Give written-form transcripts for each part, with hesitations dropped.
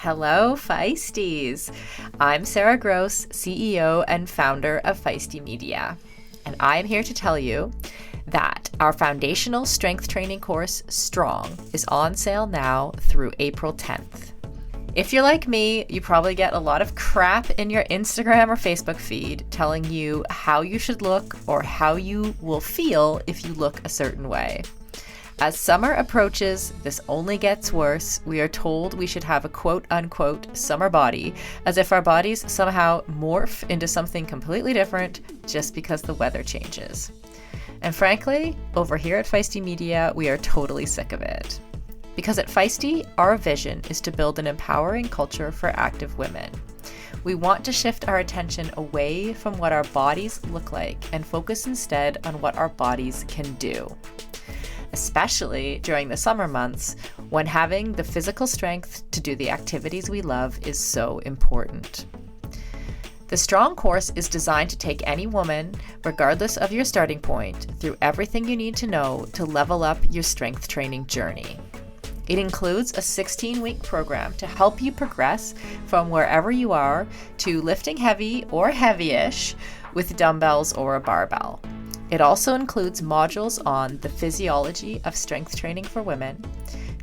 Hello, Feisties. I'm Sarah Gross, CEO and founder of Feisty Media. And I'm here to tell you that our foundational strength training course, Strong, is on sale now through April 10th. If you're like me, you probably get a lot of crap in your Instagram or Facebook feed telling you how you should look or how you will feel if you look a certain way. As summer approaches, this only gets worse. We are told we should have a quote-unquote summer body, as if our bodies somehow morph into something completely different just because the weather changes. And frankly, over here at Feisty Media, we are totally sick of it. Because at Feisty, our vision is to build an empowering culture for active women. We want to shift our attention away from what our bodies look like and focus instead on what our bodies can do. Especially during the summer months, when having the physical strength to do the activities we love is so important. The Strong course is designed to take any woman, regardless of your starting point, through everything you need to know to level up your strength training journey. It includes a 16-week program to help you progress from wherever you are to lifting heavy or heavy-ish with dumbbells or a barbell. It also includes modules on the physiology of strength training for women,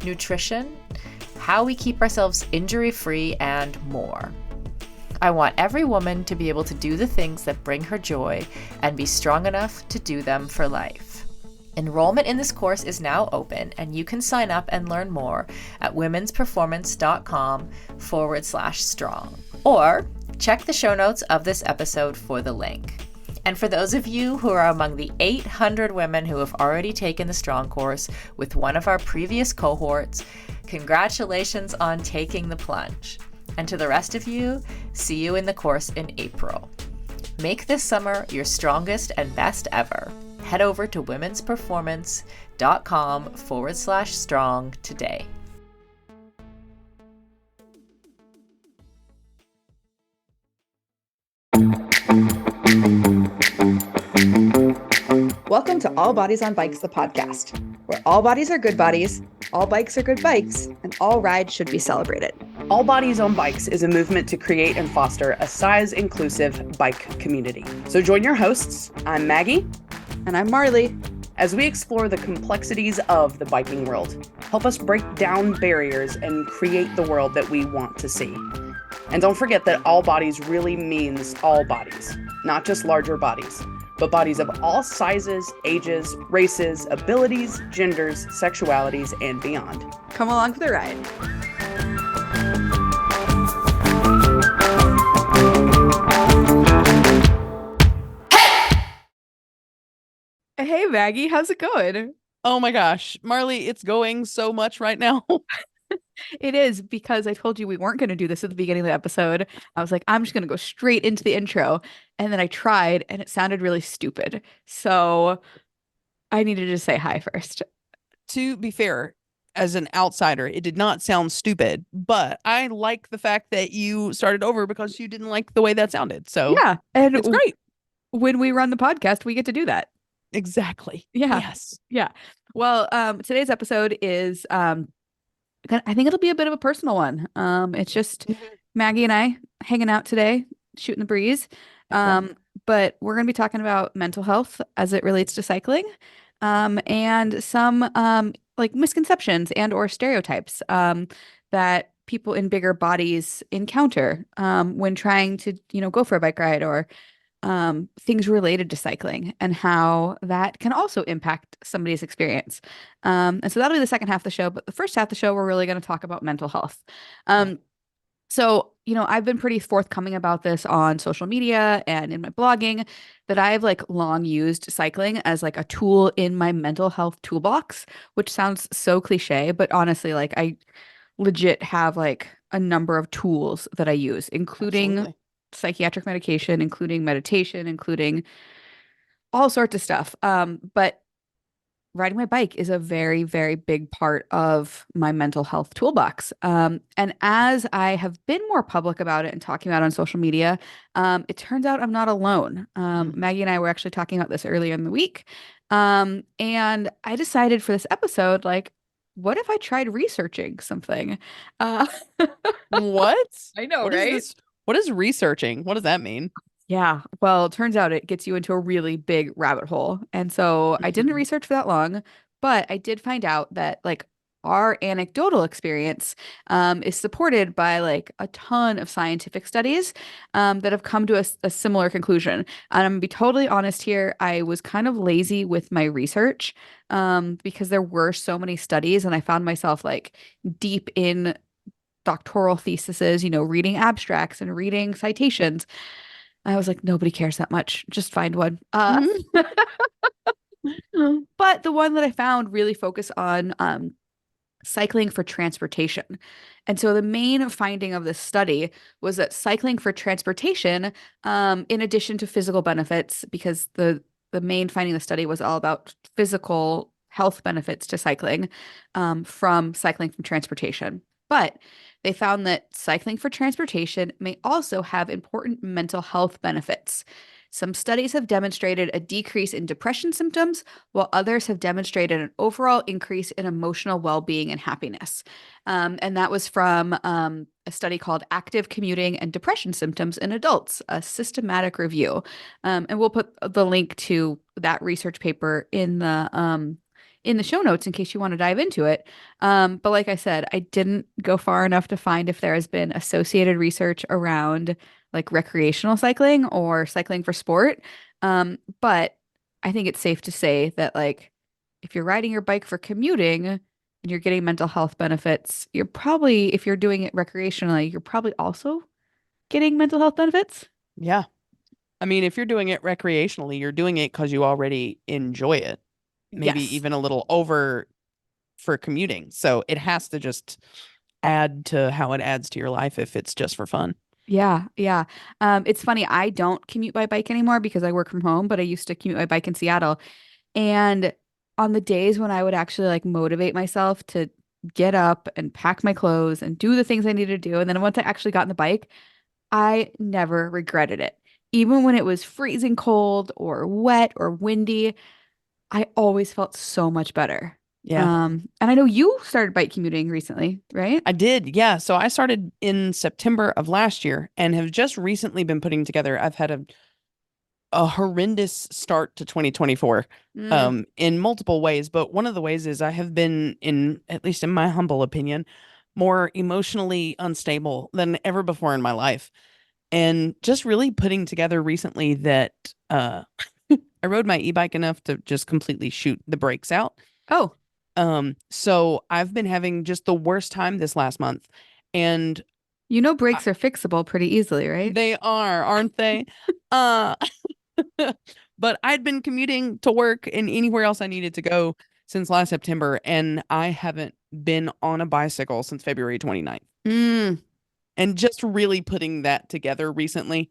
nutrition, how we keep ourselves injury-free, and more. I want every woman to be able to do the things that bring her joy and be strong enough to do them for life. Enrollment in this course is now open, and you can sign up and learn more at womensperformance.com/strong. Or check the show notes of this episode for the link. And for those of you who are among the 800 women who have already taken the Strong course with one of our previous cohorts, congratulations on taking the plunge. And to the rest of you, see you in the course in April. Make this summer your strongest and best ever. Head over to womensperformance.com/strong today. Welcome to All Bodies on Bikes, the podcast, where all bodies are good bodies, all bikes are good bikes, and all rides should be celebrated. All Bodies on Bikes is a movement to create and foster a size-inclusive bike community. So join your hosts, I'm Maggie. And I'm Marley. As we explore the complexities of the biking world, help us break down barriers and create the world that we want to see. And don't forget that all bodies really means all bodies, not just larger bodies, but bodies of all sizes, ages, races, abilities, genders, sexualities, and beyond. Come along for the ride. Hey, Maggie, how's it going? Oh my gosh, Marley, it's going so much right now. It is, because I told you we weren't going to do this at the beginning of the episode. I was like, I'm just going to go straight into the intro. And then I tried and it sounded really stupid. So I needed to say hi first. To be fair, as an outsider, it did not sound stupid, but I like the fact that you started over because you didn't like the way that sounded. So yeah, and it's great. When we run the podcast, we get to do that. Exactly. Yeah. Yes. Yeah. Well, today's episode is I think it'll be a bit of a personal one. It's just Maggie and I hanging out today, shooting the breeze. But we're going to be talking about mental health as it relates to cycling, and some like misconceptions and or stereotypes that people in bigger bodies encounter when trying to, go for a bike ride, or things related to cycling, and how that can also impact somebody's experience. And so that'll be the second half of the show. But the first half of the show, we're really going to talk about mental health. So, I've been pretty forthcoming about this on social media and in my blogging, that I've long used cycling as a tool in my mental health toolbox, which sounds so cliche, but honestly, I legit have a number of tools that I use, including Absolutely. psychiatric medication, including meditation, including all sorts of stuff. But riding my bike is a very, very big part of my mental health toolbox. And as I have been more public about it and talking about it on social media, it turns out I'm not alone. Maggie and I were actually talking about this earlier in the week. And I decided for this episode, what if I tried researching something? Uh, What? I know, What is right? this? What is researching? What does that mean? Yeah. Well, it turns out it gets you into a really big rabbit hole. And so I didn't Mhm. research for that long, but I did find out that like our anecdotal experience is supported by like a ton of scientific studies that have come to a similar conclusion. And I'm gonna be totally honest here, I was kind of lazy with my research because there were so many studies, and I found myself like deep in doctoral theses, reading abstracts and reading citations. I was like, nobody cares that much. Just find one. Mhm. But the one that I found really focused on cycling for transportation. And so the main finding of this study was that cycling for transportation, in addition to physical benefits, because the main finding of the study was all about physical health benefits to cycling from cycling from transportation. But they found that cycling for transportation may also have important mental health benefits. Some studies have demonstrated a decrease in depression symptoms, while others have demonstrated an overall increase in emotional well-being and happiness. And that was from a study called Active Commuting and Depression Symptoms in Adults, a systematic review. And we'll put the link to that research paper in the show notes in case you want to dive into it. But like I said, I didn't go far enough to find if there has been associated research around like recreational cycling or cycling for sport. But I think it's safe to say that like if you're riding your bike for commuting and you're getting mental health benefits, you're probably, if you're doing it recreationally, you're probably also getting mental health benefits. Yeah. I mean, if you're doing it recreationally, you're doing it because you already enjoy it. Maybe Yes. even a little over for commuting. So it has to just add to how it adds to your life if it's just for fun. Yeah, yeah. It's funny, I don't commute by bike anymore because I work from home, but I used to commute by bike in Seattle. And on the days when I would actually like motivate myself to get up and pack my clothes and do the things I needed to do, and then once I actually got on the bike, I never regretted it. Even when it was freezing cold or wet or windy, I always felt so much better. Yeah. And I know you started bike commuting recently, right? I did. Yeah. So I started in September of last year and have just recently been putting together. I've had a horrendous start to 2024 Mm, in multiple ways, but one of the ways is I have been in, at least in my humble opinion, more emotionally unstable than ever before in my life. And just really putting together recently that I rode my e-bike enough to just completely shoot the brakes out. oh, So I've been having just the worst time this last month. And I, brakes are fixable pretty easily, right? they are, aren't they? Uh but I'd been commuting to work and anywhere else I needed to go since last September, and I haven't been on a bicycle since February 29th. Mm, And just really putting that together recently.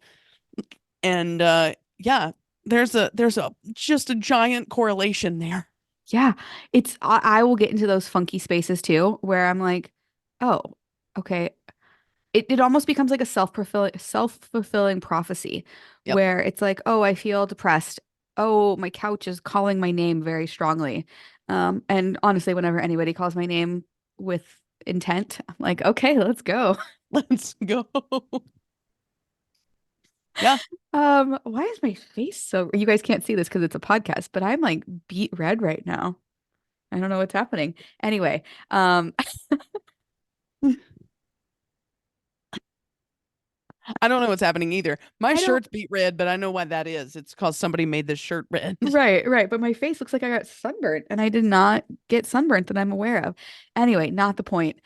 And yeah, there's a just a giant correlation there. yeah, I will get into those funky spaces too, where I'm like, oh, okay. It almost becomes like a self-fulfilling prophecy Yep. where it's like, oh, I feel depressed. Oh, my couch is calling my name very strongly. And honestly, whenever anybody calls my name with intent, I'm like, okay, let's go. Let's go. Yeah. Why is my face so, you guys can't see this because it's a podcast, but I'm like beet red right now. I don't know what's happening. Anyway, I don't know what's happening either. My I don't. shirt's beat red, but I know why that is. It's because somebody made this shirt red. Right, right. But my face looks like I got sunburnt and I did not get sunburnt that I'm aware of. Anyway, not the point.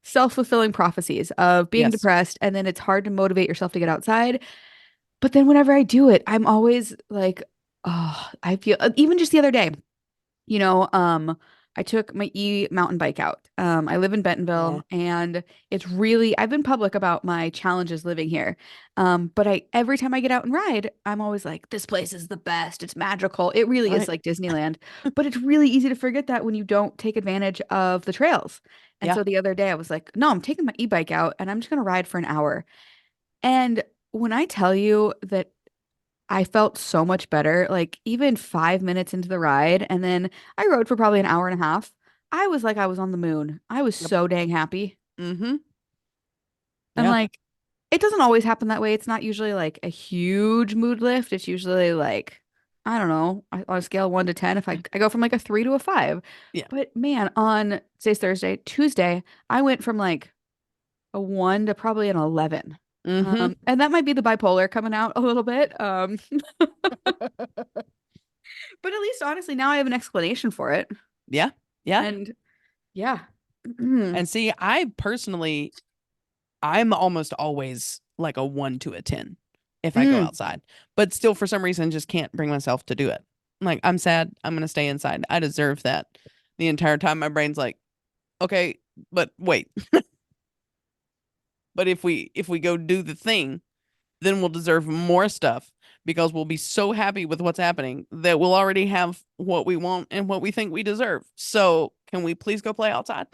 Self-fulfilling prophecies of being Yes. depressed, and then it's hard to motivate yourself to get outside. But then whenever I do it, I'm always like, oh, I feel even just the other day. You know, I took my mountain bike out. I live in Yeah. Bentonville, and it's really, I've been public about my challenges living here. But every time I get out and ride, I'm always like, this place is the best. It's magical. It really is Right. like Disneyland. But it's really easy to forget that when you don't take advantage of the trails. And Yeah. so the other day I was like, no, I'm taking my e-bike out and I'm just gonna ride for an hour. And when I tell you that I felt so much better, like even 5 minutes into the ride, and then I rode for probably an hour and a half. I was like I was on the moon. I was Yep. so dang happy. Mm-hmm. And Yeah. like it doesn't always happen that way. It's not usually like a huge mood lift. It's usually like, I don't know, on a scale of 1 to 10, if I go from like a 3 to a 5. Yeah. But man, on today's Thursday, Tuesday, I went from like a 1 to probably an 11. Mm-hmm. And that might be the bipolar coming out a little bit. But at least honestly, now I have an explanation for it. Yeah. Yeah. And yeah. And see, I'm almost always like a 1 to a 10 if I go Mm. outside, but still for some reason just can't bring myself to do it. Like, I'm sad. I'm going to stay inside. I deserve that. The entire time my brain's like, okay, but wait. But if we go do the thing, then we'll deserve more stuff because we'll be so happy with what's happening that we'll already have what we want and what we think we deserve. So, can we please go play outside?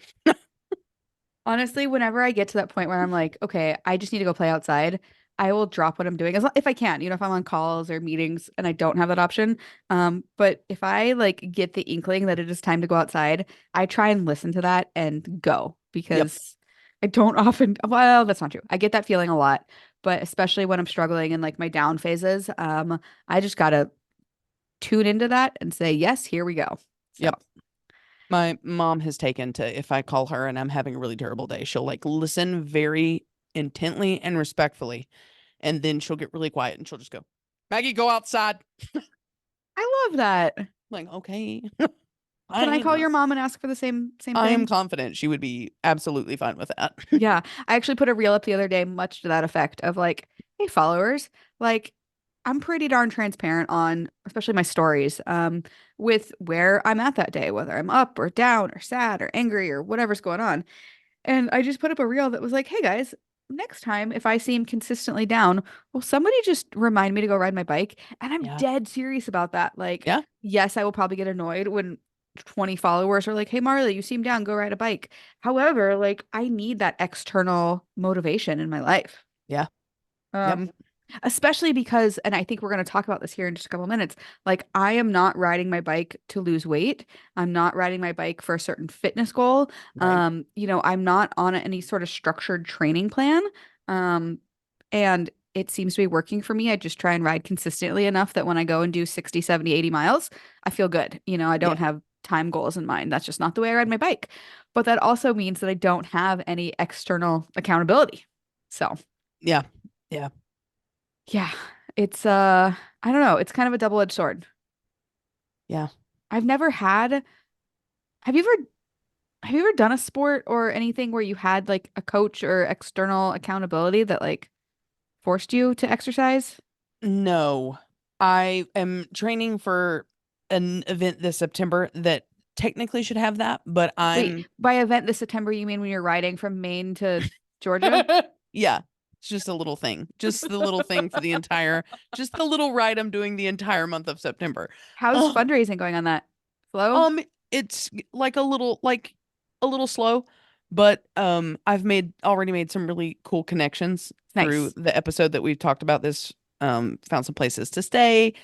Honestly, whenever I get to that point where I'm like, okay, I just need to go play outside, I will drop what I'm doing if I can, if I'm on calls or meetings and I don't have that option. But if I like get the inkling that it is time to go outside, I try and listen to that and go Yep. because I don't often, well, that's not true. I get that feeling a lot, but especially when I'm struggling in like my down phases, I just gotta tune into that and say, yes, here we go. So, Yep. My mom has taken to, if I call her and I'm having a really terrible day, she'll like listen very intently and respectfully. And then she'll get really quiet and she'll just go, Maggie, go outside. I love that. I'm like, okay. Can I call Fine. your mom and ask for the same I am thing? confident she would be absolutely fine with that. Yeah, I actually put a reel up the other day, much to that effect of like, hey, followers, like, I'm pretty darn transparent on, especially my stories, with where I'm at that day, whether I'm up or down or sad or angry or whatever's going on. And I just put up a reel that was like, hey guys, next time if I seem consistently down, will somebody just remind me to go ride my bike? And I'm Yeah. dead serious about that. Like, Yeah. yes, I will probably get annoyed when 20 followers are like, hey Marley, you seem down, go ride a bike. However, like I need that external motivation in my life. Yeah. Yep. Um, especially because, and I think we're going to talk about this here in just a couple minutes, like I am not riding my bike to lose weight. I'm not riding my bike for a certain fitness goal. Right. I'm not on any sort of structured training plan. Um, and it seems to be working for me. I just try and ride consistently enough that when I go and do 60, 70, 80 miles, I feel good. I Yeah. don't have time goals in mind. That's just not the way I ride my bike. But that also means that I don't have any external accountability. So, Yeah. Yeah. yeah, it's I don't know, it's kind of a double-edged sword. Yeah. I've never had have you ever have you ever done a sport or anything where you had like a coach or external accountability that like forced you to exercise? No. I am training for an event this September that technically should have that, but Wait, I'm by event this September, you mean when you're riding from Maine to Georgia? yeah. It's just a little thing. Just the little thing for the entire just the little ride I'm doing the entire month of September. How's Oh, fundraising going on that? Slow? it's like a little slow, but I've already made some really cool connections through Nice. the episode that we've talked about this found some places to stay.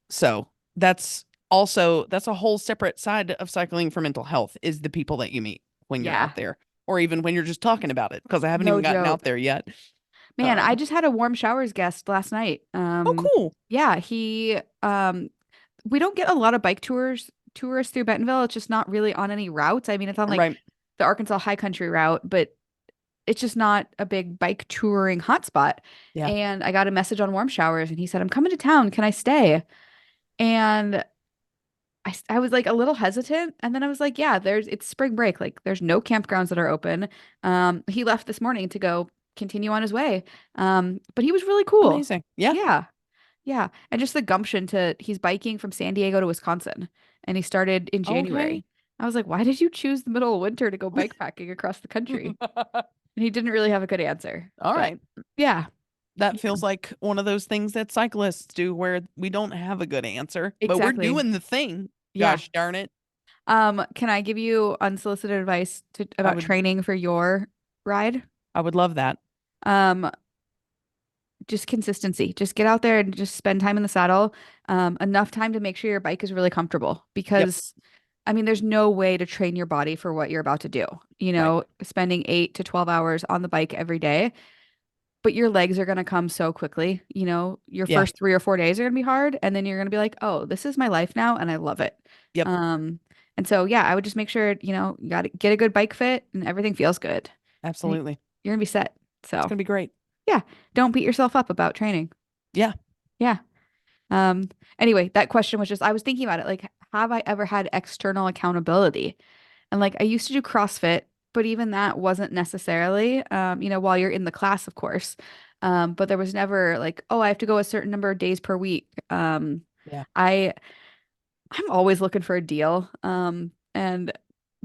So that's a whole separate side of cycling for mental health is the people that you meet when you're Yeah, out there or even when you're just talking about it because I haven't no even gotten out joke. there yet. Man, I just had a warm showers guest last night. Oh, cool. Yeah, he we don't get a lot of bike tourists through Bentonville. It's just not really on any routes. I mean, it's on like Right. the Arkansas High Country route, but it's just not a big bike touring hotspot. Yeah. And I got a message on warm showers and he said, I'm coming to town. Can I stay? And I was like a little hesitant. And then I was like, yeah, it's spring break. Like there's no campgrounds that are open. He left this morning to go continue on his way. But he was really cool. Amazing. Yeah. Yeah. Yeah. And just the gumption he's biking from San Diego to Wisconsin and he started in Okay. January. I was like, why did you choose the middle of winter to go bike packing across the country? And he didn't really have a good answer. All But right. yeah, That feels like one of those things that cyclists do where we don't have a good answer, but we're exactly. doing the thing. Yeah. Gosh darn it. Can I give you unsolicited advice I about would training for your ride? I would love that. Um, just consistency. Just get out there and just spend time in the saddle. Enough time to make sure your bike is really comfortable Yep. because I mean, there's no way to train your body for what you're about to do. You Right. know, spending 8 to 12 hours on the bike every day, but your legs are going to come so quickly. You know, your Yeah. first 3 or 4 days are going to be hard, and then you're going to be like, "Oh, this is my life now, and I love it." Yep. Um, and so yeah, I would just make sure, you got to get a good bike fit and everything feels good. I think Absolutely. you're gonna be set. It's So gonna be great. yeah, don't beat yourself up about training. Yeah. Yeah. Um, anyway, that question was just, I was thinking about it. Like, have I ever had external accountability? And like, I used to do CrossFit, but even that wasn't necessarily, while you're in the class, of course. But there was never like, oh, I have to go a certain number of days per week. Yeah. I I'm always looking for a deal. And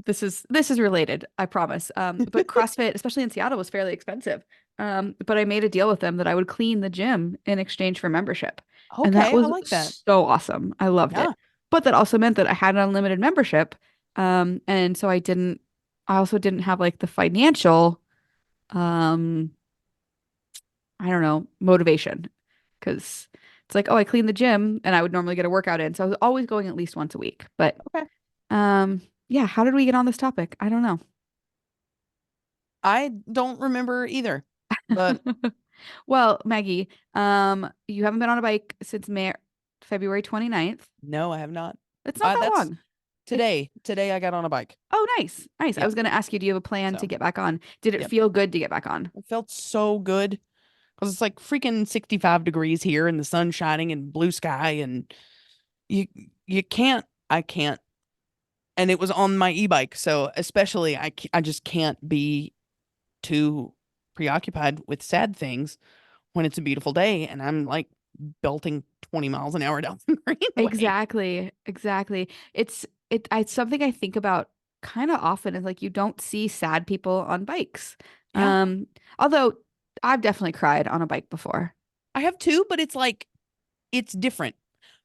this is related, I promise. But CrossFit, especially in Seattle, was fairly expensive. But I made a deal with them that I would clean the gym in exchange for membership. And that Okay, I was like that. so awesome. I loved Yeah. it. But that also meant that I had an unlimited membership. And so I also didn't have like the financial, um, I don't know, motivation. Because it's like, oh, I cleaned the gym and I would normally get a workout in. So I was always going at least once a week. But Okay. yeah, how did we get on this topic? I don't know. I don't remember either, but Well, Maggie, you haven't been on a bike since February 29th. no, I have not. It's not that That's long. It's today. Today I got on a bike. Oh, nice. Nice. I Yep. was going to ask you, do you have a plan to So, get back on? Did it yep. feel good to get back on? It felt so good because it's like freaking 65 degrees here and the sun shining and blue sky and you you can't I can't and it was on my e-bike, so especially I just can't be too preoccupied with sad things when it's a beautiful day and I'm like belting 20 miles an hour down the greenway. Exactly. Exactly. It's something I think about kind of often is like you don't see sad people on bikes. Yeah, Um, although I've definitely cried on a bike before. I have two, but it's like it's different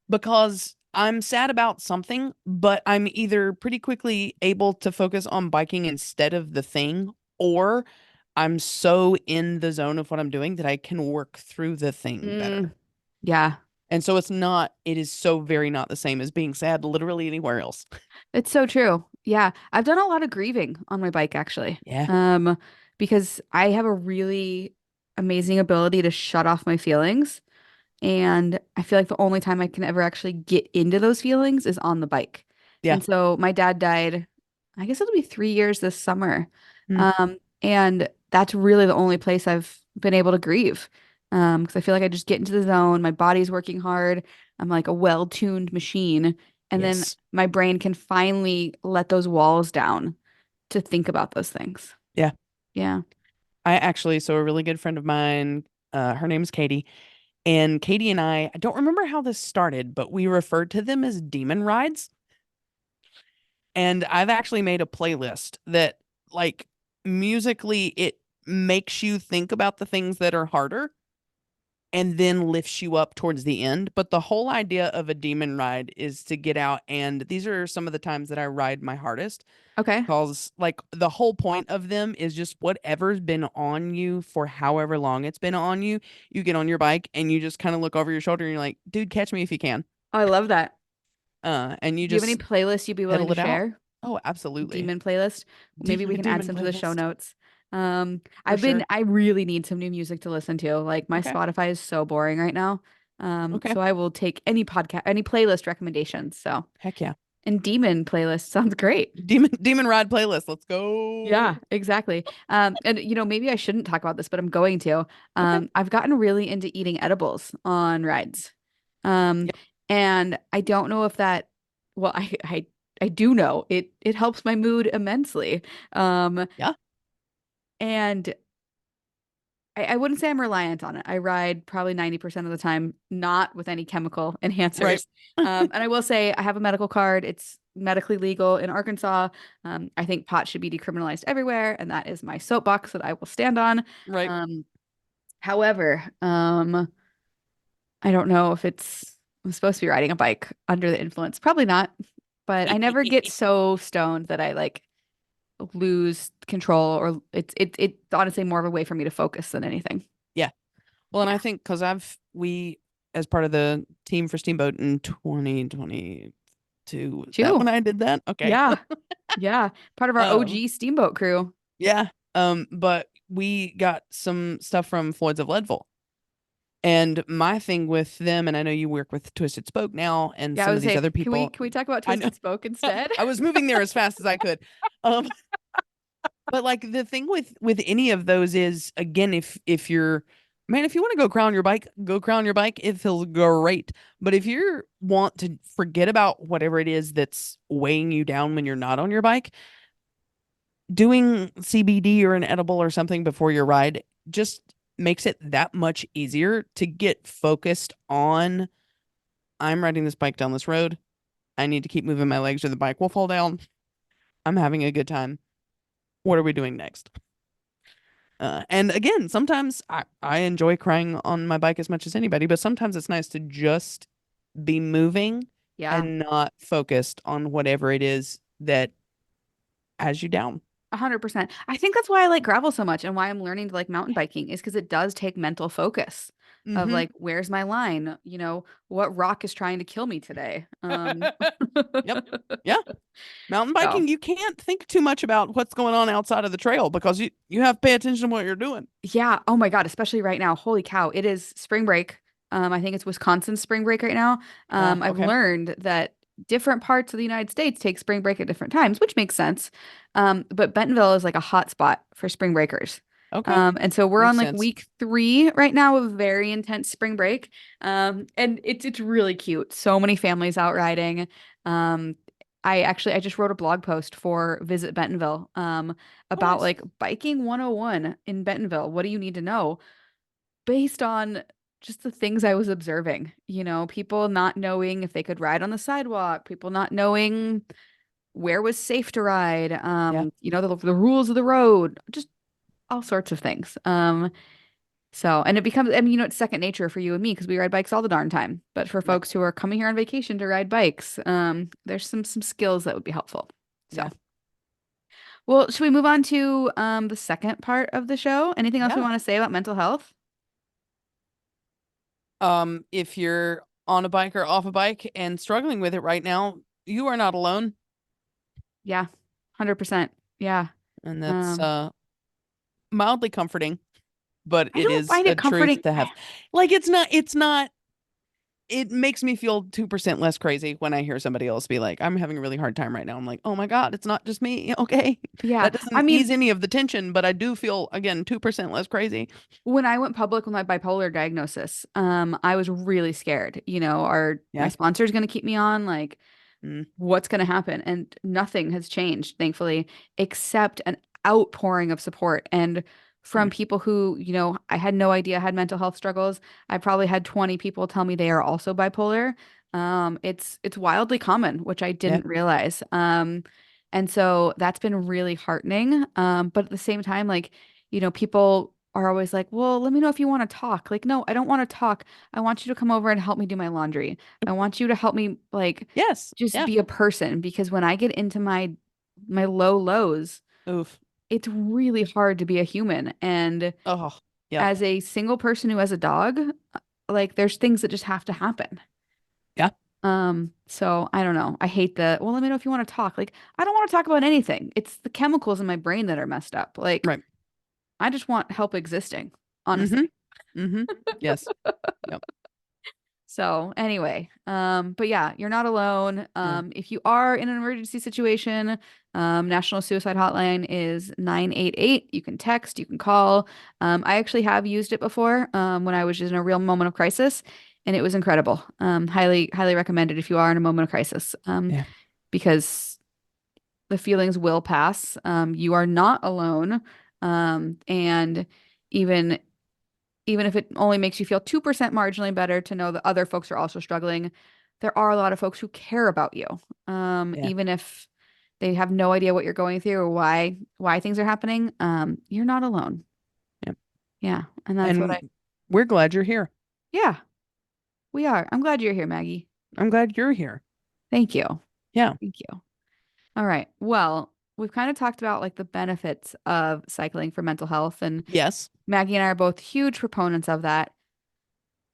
because I'm sad about something, but I'm either pretty quickly able to focus on biking instead of the thing, or I'm so in the zone of what I'm doing that I can work through the thing better. Yeah. And so it is so very not the same as being sad literally anywhere else. It's so true. Yeah. I've done a lot of grieving on my bike actually. Yeah. Because I have a really amazing ability to shut off my feelings. And I feel like the only time I can ever actually get into those feelings is on the bike. Yeah. And so my dad died, I guess it'll be 3 years this summer. Mm. And that's really the only place I've been able to grieve. Because I feel like I just get into the zone, my body's working hard, I'm like a well-tuned machine, and then Yes. my brain can finally let those walls down to think about those things. Yeah. Yeah. So a really good friend of mine, her name is Katie. And Katie and I don't remember how this started, but we referred to them as demon rides. And I've actually made a playlist that, like, musically, it makes you think about the things that are harder and then lifts you up towards the end. But the whole idea of a demon ride is to get out, and these are some of the times that I ride my hardest. Okay. Because, like, the whole point of them is just whatever's been on you for however long it's been on you, you get on your bike and you just kind of look over your shoulder and you're like, dude, catch me if you can. Oh, I love that. And you Do you have any just playlists you'd be willing pedal to it out. share? Oh, absolutely. Demon playlist. Maybe we can add Demon some to the show playlist. notes. For sure. I really need some new music to listen to. Like my Okay. Spotify is so boring right now. Okay. So I will take any podcast, any playlist recommendations. So, Heck yeah. and demon playlist sounds great. Demon ride playlist. Let's go. Yeah, exactly. And maybe I shouldn't talk about this, but I'm going to. Okay. I've gotten really into eating edibles on rides. Um, Yep. and I don't know if that, well, I do know it helps my mood immensely. Yeah. And I wouldn't say I'm reliant on it. I ride probably 90% of the time, not with any chemical enhancers. Right. And I will say I have a medical card. It's medically legal in Arkansas. I think pot should be decriminalized everywhere, and that is my soapbox that I will stand on. Right. However, I don't know if I'm supposed to be riding a bike under the influence. Probably not, but I never get so stoned that I like lose control, or it's honestly more of a way for me to focus than anything. Yeah. Well, and Yeah. I think because we, as part of the team for Steamboat in 2022, too. Is that Two. when I did that? Okay. Yeah. Yeah. Part of our Um, OG steamboat crew. yeah. But we got some stuff from Floyd's of Leadville. And my thing with them, and I know you work with Twisted Spoke now and Yeah, I some of would these say, other can we people. talk about I know Twisted Spoke instead? I was moving there as fast as I could. Um, but like the thing with any of those is, again, if you're, man, if you want to go crown your bike, go crown your bike. It feels great. But if you want to forget about whatever it is that's weighing you down when you're not on your bike, doing CBD or an edible or something before your ride just makes it that much easier to get focused on, I'm riding this bike down this road. I need to keep moving my legs or the bike will fall down. I'm having a good time. What are we doing next? And again, sometimes I enjoy crying on my bike as much as anybody, but sometimes it's nice to just be moving Yeah. and not focused on whatever it is that has you down. 100%. I think that's why I like gravel so much and why I'm learning to like mountain biking is because it does take mental focus of Mm-hmm. like, where's my line? You know, what rock is trying to kill me today? Yep. Yeah. Mountain So biking, you can't think too much about what's going on outside of the trail because you have to pay attention to what you're doing. yeah. Oh my God. Especially right now. Holy cow. It is spring break. I think it's Wisconsin spring break right now. I've Okay. learned that different parts of the United States take spring break at different times, which makes sense. But Bentonville is like a hot spot for spring breakers. Okay. And so we're on Makes like sense. week 3 right now of very intense spring break. And it's really cute. So many families out riding. Um, I just wrote a blog post for Visit Bentonville Oh, about nice. like biking 101 in Bentonville. What do you need to know? Based on just the things I was observing, you know, people not knowing if they could ride on the sidewalk, people not knowing where was safe to ride, Yeah. you know, the rules of the road, just all sorts of things. So, and it becomes, I mean, you know, it's second nature for you and me because we ride bikes all the darn time. But for Right. folks who are coming here on vacation to ride bikes, there's some skills that would be helpful. So, Yeah. well, should we move on to the second part of the show? Anything else we Yeah. want to say about mental health? If you're on a bike or off a bike and struggling with it right now, you are not alone. Yeah, 100%. Yeah. And that's Um, mildly comforting, but I it don't is find a it truth comforting. to have. Like it's not it makes me feel 2% less crazy when I hear somebody else be like, I'm having a really hard time right now. I'm like, oh my God, it's not just me. Okay. Yeah. That I doesn't ease mean, any of the tension, but I do feel, again, 2% less crazy. when I went public with my bipolar diagnosis, I was really scared. You know, are my Yeah. sponsors going to keep me on? Like, Mm, what's going to happen? And nothing has changed, thankfully, except an outpouring of support. And from mm, people who, you know, I had no idea had mental health struggles. I probably had 20 people tell me they are also bipolar. It's wildly common, which I yeah. didn't realize. And so that's been really heartening. But at the same time, like, you know, people are always like, well, let me know if you want to talk. Like, no, I don't want to talk. I want you to come over and help me do my laundry. I want you to help me like Yes. just Yeah. be a person because when I get into my low lows, Oof. it's really hard to be a human. And Oh, yep. as a single person who has a dog, like there's things that just have to happen. Yeah. So I don't know. I hate the, well, let me know if you want to talk. Like, I don't want to talk about anything. It's the chemicals in my brain that are messed up. Like, Right. I just want help existing, Mm-hmm. honestly. Mm-hmm. Yes. Yep. So anyway, but yeah, you're not alone. No. If you are in an emergency situation, National Suicide Hotline is 988. You can text, you can call. I actually have used it before, when I was just in a real moment of crisis, and it was incredible. Highly recommended if you are in a moment of crisis, Yeah. because the feelings will pass. You are not alone. And even even if it only makes you feel 2% marginally better to know that other folks are also struggling, there are a lot of folks who care about you. Yeah. Even if they have no idea what you're going through or why things are happening, you're not alone. Yep. Yeah, and that's what I And we're glad you're here. yeah, we are. I'm glad you're here, Maggie. I'm glad you're here. Thank you. Yeah. Thank you. All right. Well, we've kind of talked about like the benefits of cycling for mental health, and Yes. Maggie and I are both huge proponents of that.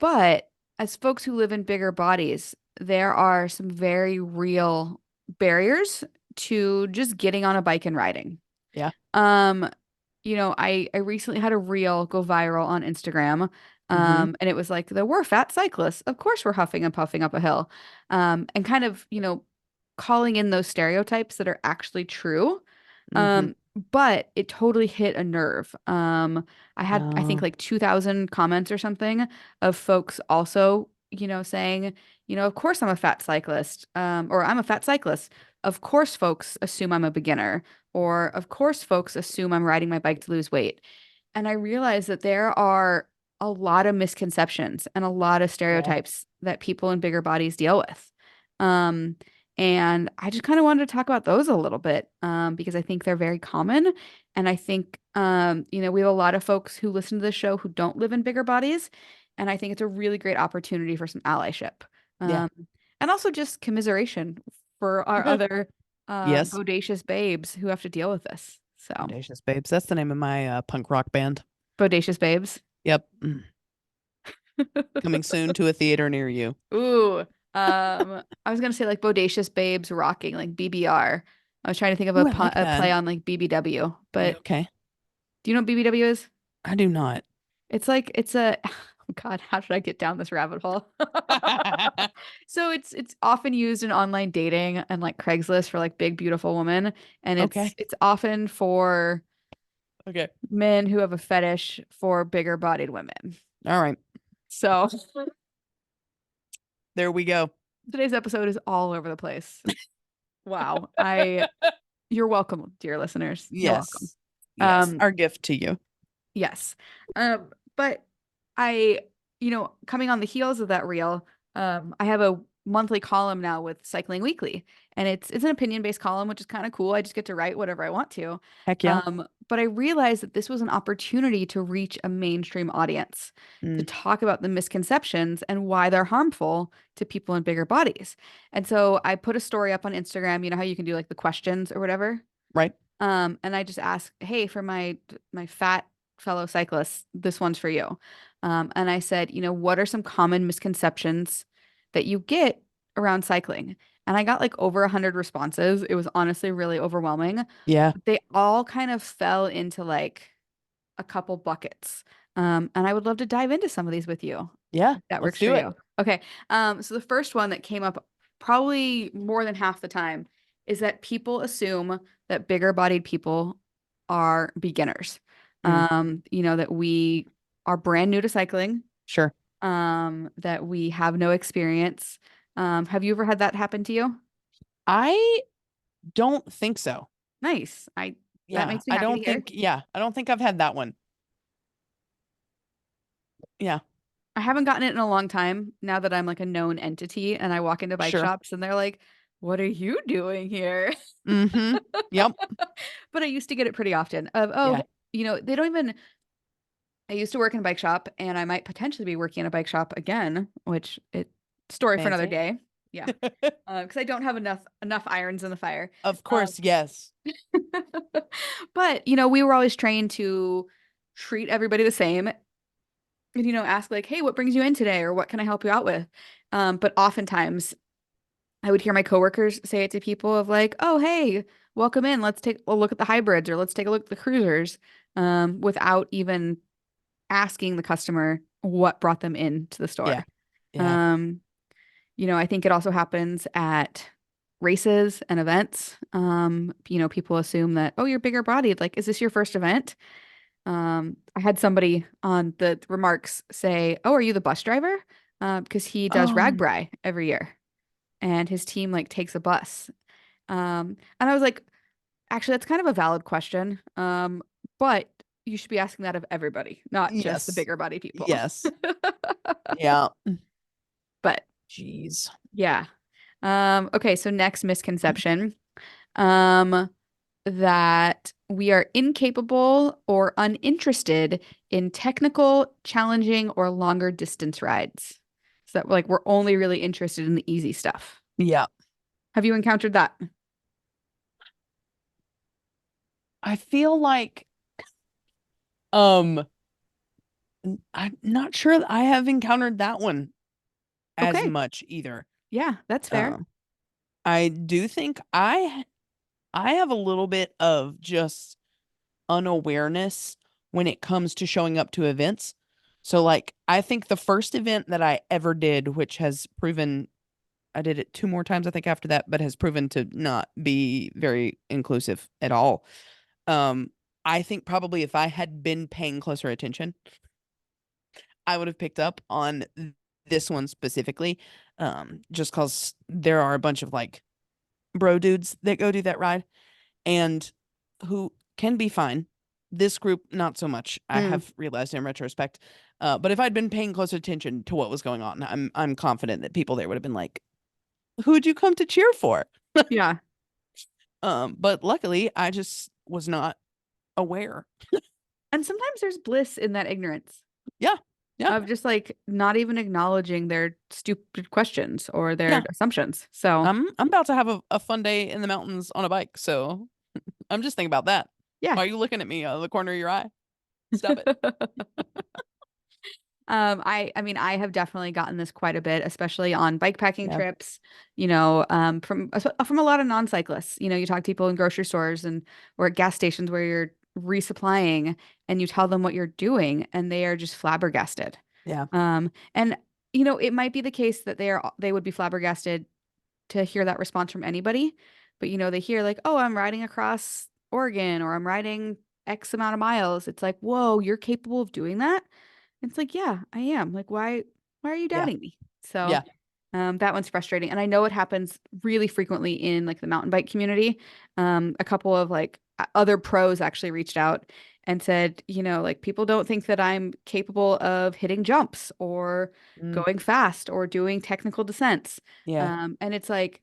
But as folks who live in bigger bodies, there are some very real barriers to just getting on a bike and riding. Yeah. I recently had a reel go viral on Instagram. Mhm. And it was like we're fat cyclists. Of course we're huffing and puffing up a hill. And kind of, calling in those stereotypes that are actually true. Mhm. But it totally hit a nerve. I had, I think, Oh, like 2,000 comments or something of folks also, saying, of course I'm a fat cyclist, or I'm a fat cyclist. Of course, folks assume I'm a beginner, or of course, folks assume I'm riding my bike to lose weight. And I realized that there are a lot of misconceptions and a lot of yeah. stereotypes that people in bigger bodies deal with. Um, and I just kind of wanted to talk about those a little bit, because I think they're very common. And I think, we have a lot of folks who listen to the show who don't live in bigger bodies. And I think it's a really great opportunity for some allyship. Yeah. Um, and also just commiseration for our other Yes. bodacious babes who have to deal with this. So, Audacious Babes. That's the name of my punk rock band. bodacious babes. Yep. Coming soon to a theater near you. Ooh, I was gonna say like bodacious babes rocking, like BBR. I was trying to think of Ooh, I like a that. play on like BBW, but Okay. do you know what BBW is? I do not. It's like it's a oh God, how did I get down this rabbit hole? So it's often used in online dating and like Craigslist for like big beautiful women, and Okay. it's often for Okay. men who have a fetish for bigger bodied women. All right. So There we go. today's episode is all over the place. Wow. You're welcome, dear listeners. You're welcome. Yes. Yes. Um, Our gift to you. yes. But I, coming on the heels of that reel, I have a monthly column now with Cycling Weekly, and it's an opinion-based column, which is kind of cool. I just get to write whatever I want to. Heck yeah. But I realized that this was an opportunity to reach a mainstream audience, to Mm, talk about the misconceptions and why they're harmful to people in bigger bodies. And so I put a story up on Instagram, you know how you can do like the questions or whatever. right. And I just asked, hey, for my fat fellow cyclists, this one's for you. And I said, what are some common misconceptions that you get around cycling? And I got like over 100 responses. It was honestly really overwhelming. Yeah. They all kind of fell into like a couple buckets. And I would love to dive into some of these with you. Yeah. If that Let's works for do it. you. Okay. So the first one that came up probably more than half the time is that people assume that bigger bodied people are beginners. Mm, That we are brand new to cycling, sure. that we have no experience. Have you ever had that happen to you? I don't think so. Nice. That Yeah. makes me happy to hear. I don't think I've had that one. Yeah. I haven't gotten it in a long time now that I'm like a known entity and I walk into bike Sure. shops and they're like, what are you doing here? Mm-hmm. Yep. But I used to get it pretty often of, oh, Yeah. they don't even, I used to work in a bike shop and I might potentially be working in a bike shop again, which story for another Fancy. day. Yeah. Because I don't have enough irons in the fire. Of Um, course, yes. but, we were always trained to treat everybody the same and, ask like, hey, what brings you in today? Or what can I help you out with? But oftentimes I would hear my coworkers say it to people of like, oh, hey, welcome in. Let's take a look at the hybrids or let's take a look at the cruisers, without even asking the customer what brought them into the Yeah. store. Yeah. Um, I think it also happens at races and events. People assume that, oh, you're bigger bodied. Like, is this your first event? I had somebody on the remarks say, oh, are you the bus driver? Because he does Oh, RAGBRAI every year and his team like takes a bus. And I was like, actually, that's kind of a valid question. But you should be asking that of everybody, not just the yes. bigger body people. Yes. Yeah. But Jeez. yeah. Okay, so next misconception. Um, that we are incapable or uninterested in technical, challenging, or longer distance rides. So that like we're only really interested in the easy stuff. Yeah. Have you encountered that? I feel like um I'm not sure that I have encountered that one as Okay. much either. Yeah, that's fair. Um, I do think I have a little bit of just unawareness when it comes to showing up to events. So like I think the first event that I ever did, which has proven I did it two more times I think after that, but has proven to not be very inclusive at all. Um, I think probably if I had been paying closer attention, I would have picked up on this one specifically. Just because there are a bunch of like bro dudes that go do that ride and who can be fine. This group, not so much. I Mm. have realized in retrospect. But if I'd been paying close attention to what was going on, I'm confident that people there would have been like, "Who'd you come to cheer for?" Yeah. But luckily, I just was not aware. And sometimes there's bliss in that ignorance Yeah, yeah, of just like not even acknowledging their stupid questions or their yeah. assumptions. So, I'm about to have a fun day in the mountains on a bike, so I'm just thinking about that. yeah. Why are you looking at me out of the corner of your eye? Stop it. I mean, I have definitely gotten this quite a bit, especially on bike packing Yeah. trips, from a lot of non-cyclists. You talk to people in grocery stores and or at gas stations where you're resupplying and you tell them what you're doing and they are just flabbergasted. Yeah. And it might be the case that they would be flabbergasted to hear that response from anybody, but they hear like, "Oh, I'm riding across Oregon or I'm riding X amount of miles." It's like, "Whoa, you're capable of doing that?" It's like, yeah, I am. Like, why are you Yeah. doubting me? So, Yeah. that one's frustrating. And I know it happens really frequently in like the mountain bike community. A couple of like other pros actually reached out and said, like people don't think that I'm capable of hitting jumps or Mm, going fast or doing technical descents. yeah. And it's like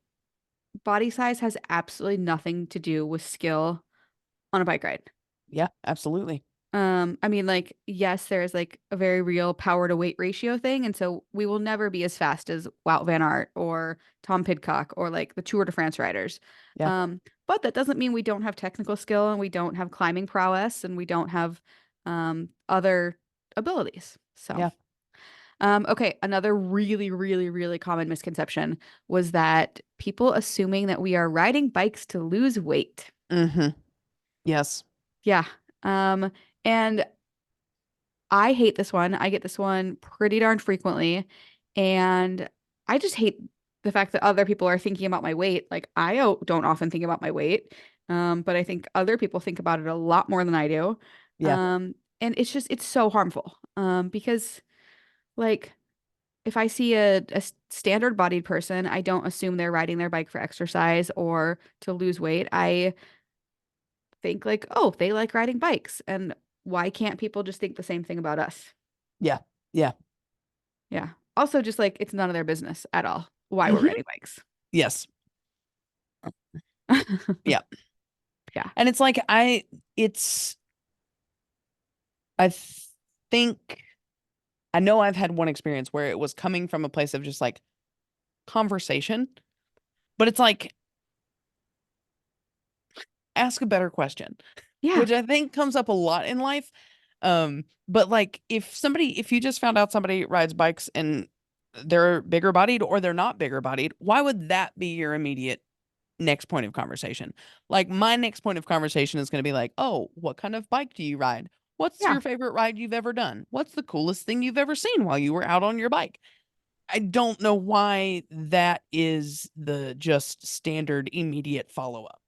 body size has absolutely nothing to do with skill on a bike ride. Yeah. Absolutely. I mean, like, yes, there is like a very real power to weight ratio thing. And so we will never be as fast as Wout Van Aert or Tom Pidcock or like the Tour de France riders. Yeah. But that doesn't mean we don't have technical skill and we don't have climbing prowess and we don't have other abilities. So, Yeah. okay, another really, really, really common misconception was that people assuming that we are riding bikes to lose weight. Mm-hmm. Yes. Yeah. And I hate this one. I get this one pretty darn frequently. And I just hate the fact that other people are thinking about my weight. Like, don't often think about my weight. But I think other people think about it a lot more than I do. Yeah. And it's so harmful. Because like if I see a standard bodied person, I don't assume they're riding their bike for exercise or to lose weight. I think like, oh, they like riding bikes. And why can't people just think the same thing about us? Yeah. Yeah. Yeah. Also, just like it's none of their business at all why we're Hmm. riding bikes. Yes. Yeah. Yeah. And it's like it's I think I know I've had one experience where it was coming from a place of just like conversation, but it's like ask a better question, Yeah. which I think comes up a lot in life. But like if you just found out somebody rides bikes and they're bigger bodied or they're not bigger bodied, why would that be your immediate next point of conversation? Like my next point of conversation is going to be like, "Oh, what kind of bike do you ride? What's Yeah. your favorite ride you've ever done? What's the coolest thing you've ever seen while you were out on your bike?" I don't know why that is the just standard immediate follow-up.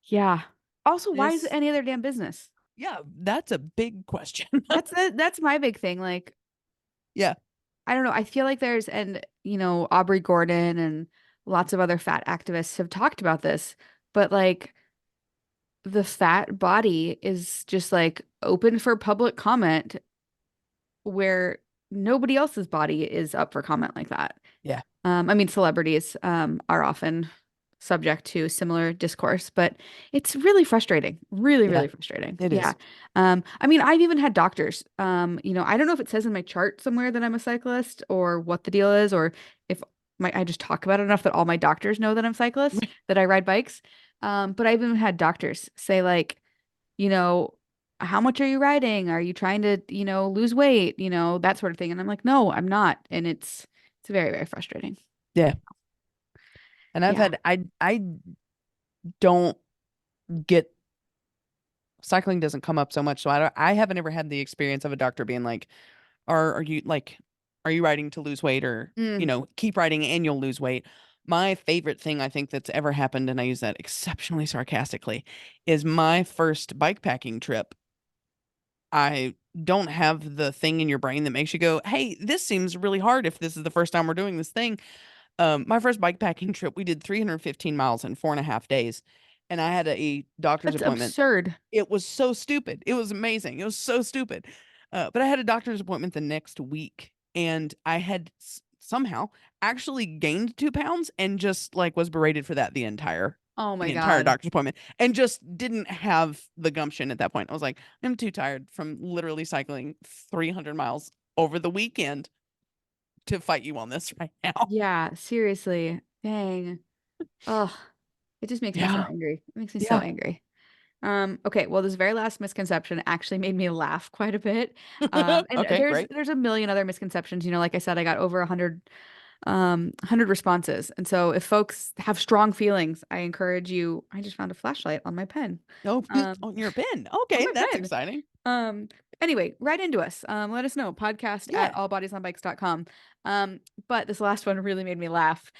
Yeah. Also, why is it This, any other damn business? yeah, that's a big question. That's my big thing. Like, Yeah. I don't know. I feel like Aubrey Gordon and lots of other fat activists have talked about this, but like the fat body is just like open for public comment where nobody else's body is up for comment like that. Yeah. I mean, celebrities are often subject to similar discourse, but it's really frustrating. Really, Yeah. really frustrating. It Yeah. is. I mean, I've even had doctors, I don't know if it says in my chart somewhere that I'm a cyclist or what the deal is, or if I just talk about it enough that all my doctors know that I'm cyclist, that I ride bikes. But I've even had doctors say like, you know, how much are you riding? Are you trying to, lose weight? That sort of thing. And I'm like, no, I'm not. And it's very, very frustrating. Yeah. And I've Yeah. had I don't get cycling doesn't come up so much, so I haven't ever had the experience of a doctor being like, are you like, are you riding to lose weight, or Mm. keep riding and you'll lose weight. My favorite thing I think that's ever happened, and I use that exceptionally sarcastically, is my first bike packing trip. I don't have the thing in your brain that makes you go, hey, this seems really hard if this is the first time we're doing this thing. My first bike packing trip, we did 315 miles in 4.5 days, and I had a doctor's That's appointment. absurd. It was so stupid. It was amazing. It was so stupid. But I had a doctor's appointment the next week, and I had somehow actually gained 2 pounds, and just like was berated for that Oh my the entire God. doctor's appointment, and just didn't have the gumption at that point. I was like, I'm too tired from literally cycling 300 miles over the weekend to fight you on this right now. Yeah, seriously. Dang. Oh, it just makes me so Yeah. angry. It makes me so Yeah. angry. Okay, well, this very last misconception actually made me laugh quite a bit. And Okay, there's great. there's a million other misconceptions. Like I said, I got over 100 responses. And so if folks have strong feelings, I encourage you. I just found a flashlight on my pen. Oh, Um, on your pen. on Okay, my that's pen. exciting. Um, anyway, write into us. Let us know. Podcast at Yeah. allbodiesonbikes.com. But this last one really made me laugh.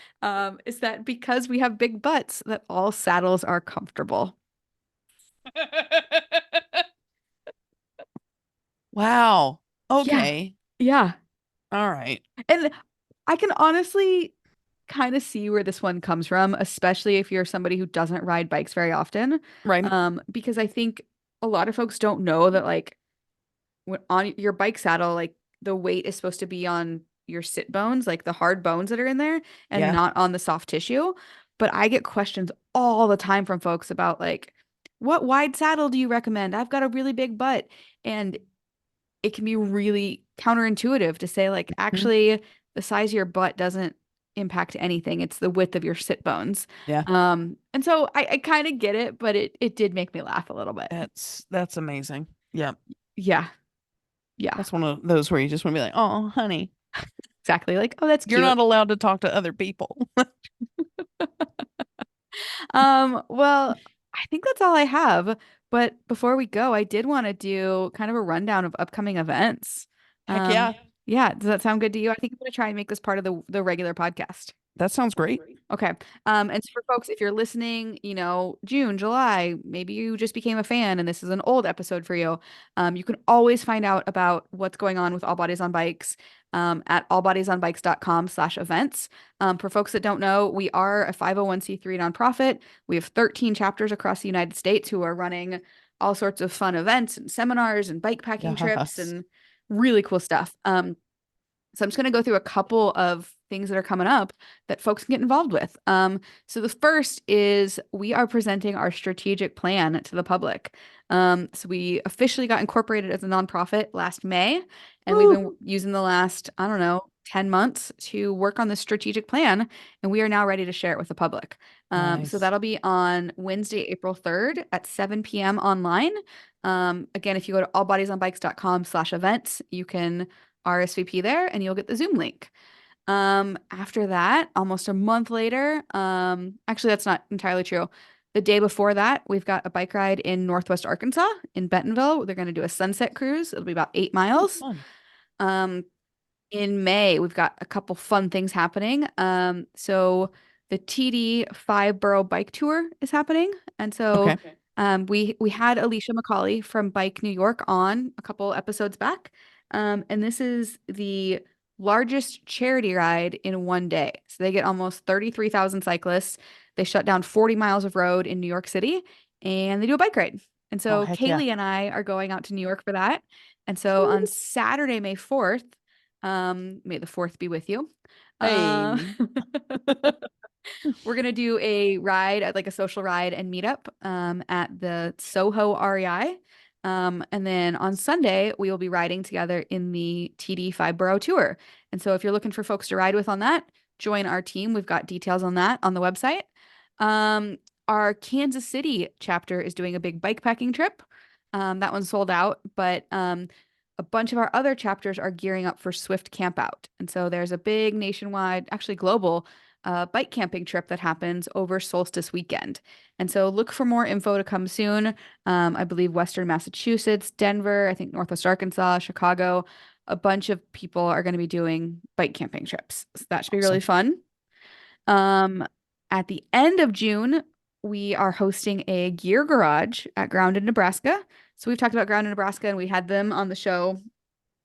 Is that because we have big butts that all saddles are comfortable? Wow. Yeah. Okay. Yeah. All right. And I can honestly kind of see where this one comes from, especially if you're somebody who doesn't ride bikes very often. Right. Because I think a lot of folks don't know that like on your bike saddle, like the weight is supposed to be on your sit bones, like the hard bones that are in there, and Yeah. not on the soft tissue. But I get questions all the time from folks about like, what wide saddle do you recommend? I've got a really big butt. And it can be really counterintuitive to say, like, Mhm. actually, the size of your butt doesn't impact anything. It's the width of your sit bones. Yeah. And so I kind of get it, but it did make me laugh a little bit. That's amazing. Yeah. Yeah. Yeah. That's one of those where you just want to be like, "Oh, honey, Exactly. Like, oh, that's you're cute. not allowed to talk to other people." Well, I think that's all I have. But before we go, I did want to do kind of a rundown of upcoming events. Heck yeah. Yeah, does that sound good to you? I think I'm gonna try and make this part of the regular podcast. That sounds great. Okay. And so for folks, if you're listening, June, July, maybe you just became a fan and this is an old episode for you. You can always find out about what's going on with All Bodies on Bikes at allbodiesonbikes.com/events. For folks that don't know, we are a 501c3 nonprofit. We have 13 chapters across the United States who are running all sorts of fun events and seminars and bike packing trips Yes. and really cool stuff. So I'm just going to go through a couple of things that are coming up that folks can get involved with. So the first is we are presenting our strategic plan to the public. So we officially got incorporated as a nonprofit last May, and we've been Woo. using the last, I don't know, 10 months to work on this strategic plan, and we are now ready to share it with the public. So Nice. that'll be on Wednesday, April 3rd at 7 p.m. online. Again, if you go to allbodiesonbikes.com/events, you can RSVP there and you'll get the Zoom link. After that, almost a month later, actually, that's not entirely true. The day before that, we've got a bike ride in Northwest Arkansas in Bentonville. They're going to do a sunset cruise. It'll be about 8 miles. Fun. Um, in May, we've got a couple fun things happening. So the TD 5 borough bike tour is happening. And so Okay. we had Alicia McCauley from Bike New York on a couple episodes back. And this is the largest charity ride in one day. So they get almost 33,000 cyclists. They shut down 40 miles of road in New York City and they do a bike ride. And Oh, so heck yeah. Kaylee and I are going out to New York for that. And so on Woo. Saturday, May 4th, may the 4th be with you. Hey. We're gonna do a ride at like a social ride and meetup at the Soho REI. And then on Sunday, we will be riding together in the TD 5 borough tour. And so if you're looking for folks to ride with on that, join our team. We've got details on that on the website. Our Kansas City chapter is doing a big bike packing trip. That one's sold out, but A bunch of our other chapters are gearing up for Swift Camp Out. And so there's a big nationwide, actually global, bike camping trip that happens over solstice weekend. And so look for more info to come soon. I believe Western Massachusetts, Denver, I think Northwest Arkansas, Chicago, a bunch of people are going to be doing bike camping trips. So that should be really fun. At the end of June, we are hosting a gear garage at Grounded, Nebraska. So we've talked about Grounded, Nebraska, and we had them on the show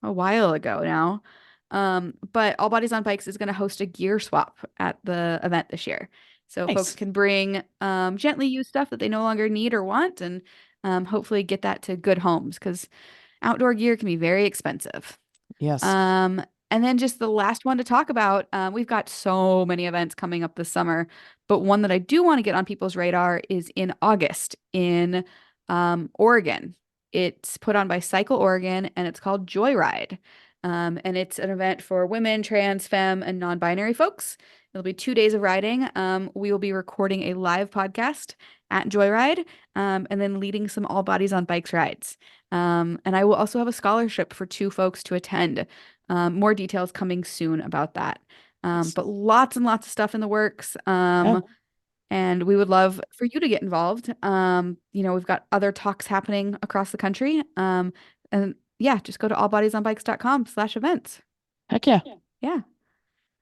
a while ago now. But All Bodies on Bikes is going to host a gear swap at the event this year. So folks can bring gently used stuff that they no longer need or want, and hopefully get that to good homes, because outdoor gear can be very expensive. Yes. And then just the last one to talk about, we've got so many events coming up this summer, but one that I do want to get on people's radar is in August in Oregon. It's put on by Cycle Oregon, and it's called Joyride. And it's an event for women, trans, femme, and non-binary folks. It'll be 2 days of riding. We will be recording a live podcast at Joyride, and then leading some All Bodies on Bikes rides. And I will also have a scholarship for 2 folks to attend. More details coming soon about that. But lots and lots of stuff in the works. And we would love for you to get involved. We've got other talks happening across the country. And yeah, just go to allbodiesonbikes.com/events. Heck yeah. Yeah.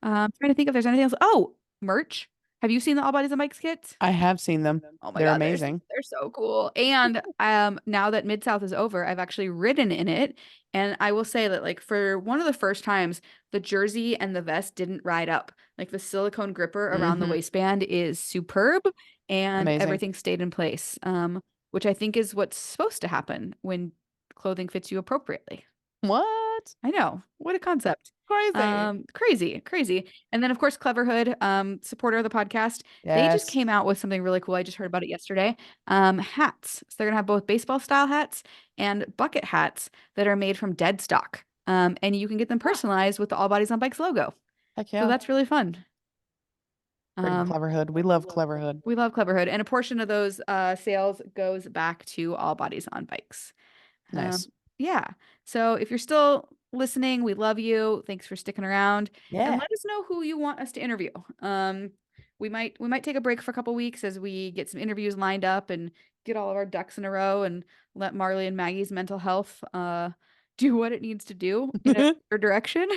I'm trying to think if there's anything else. Oh, merch. Have you seen the All Bodies on Bikes kits? I have seen them. Oh my They're God, amazing. They're so cool. And now that Mid-South is over, I've actually ridden in it. And I will say that, like, for one of the first times, the jersey and the vest didn't ride up. Like, the silicone gripper around the waistband is superb, and Amazing. everything stayed in place, which I think is what's supposed to happen when clothing fits you appropriately. What? I know. What a concept. Crazy. Crazy. And then, of course, Cleverhood, supporter of the podcast. They just came out with something really cool. I just heard about it yesterday. Hats. So they're going to have both baseball style hats and bucket hats that are made from dead stock. And you can get them personalized with the All Bodies on Bikes logo. Heck yeah. So that's really fun. Cleverhood. We love Cleverhood. We love Cleverhood. And a portion of those sales goes back to All Bodies on Bikes. Nice. Yeah. So if you're still listening, we love you. Thanks for sticking around. Yeah. And let us know who you want us to interview. We might take a break for a couple weeks as we get some interviews lined up and get all of our ducks in a row, and let Marley and Maggie's mental health do what it needs to do in a different direction.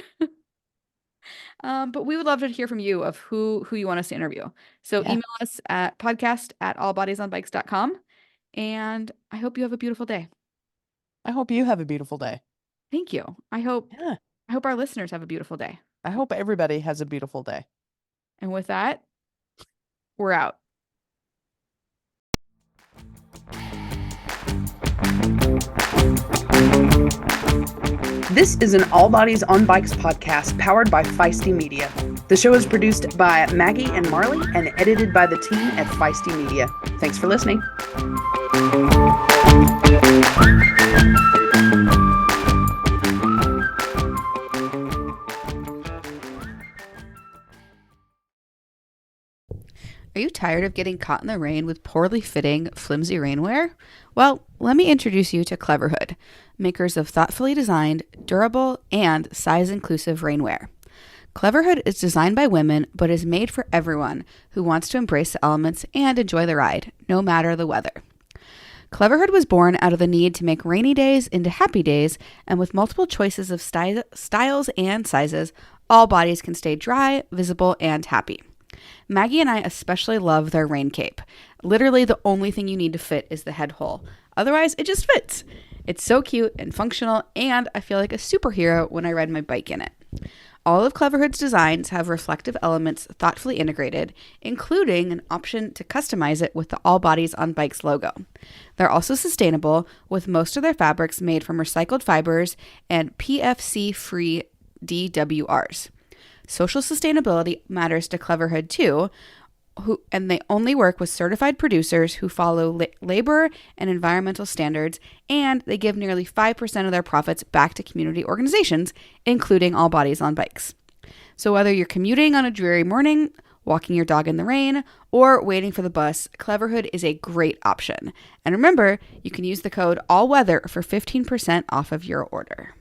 But we would love to hear from you of who you want us to interview. So email us at podcast@allbodiesonbikes.com. And I hope you have a beautiful day. I hope you have a beautiful day. Thank you. I hope our listeners have a beautiful day. I hope everybody has a beautiful day. And with that, we're out. This is an All Bodies on Bikes podcast powered by Feisty Media. The show is produced by Maggie and Marley and edited by the team at Feisty Media. Thanks for listening. Are you tired of getting caught in the rain with poorly fitting, flimsy rainwear? Well, let me introduce you to Cleverhood, makers of thoughtfully designed, durable, and size-inclusive rainwear. Cleverhood is designed by women, but is made for everyone who wants to embrace the elements and enjoy the ride, no matter the weather. Cleverhood was born out of the need to make rainy days into happy days, and with multiple choices of styles and sizes, all bodies can stay dry, visible, and happy. Maggie and I especially love their rain cape. Literally, the only thing you need to fit is the head hole. Otherwise, it just fits. It's so cute and functional, and I feel like a superhero when I ride my bike in it. All of Cleverhood's designs have reflective elements thoughtfully integrated, including an option to customize it with the All Bodies on Bikes logo. They're also sustainable, with most of their fabrics made from recycled fibers and PFC-free DWRs. Social sustainability matters to Cleverhood too, and they only work with certified producers who follow labor and environmental standards, and they give nearly 5% of their profits back to community organizations, including All Bodies on Bikes. So whether you're commuting on a dreary morning, walking your dog in the rain, or waiting for the bus, Cleverhood is a great option. And remember, you can use the code ALLWEATHER for 15% off of your order.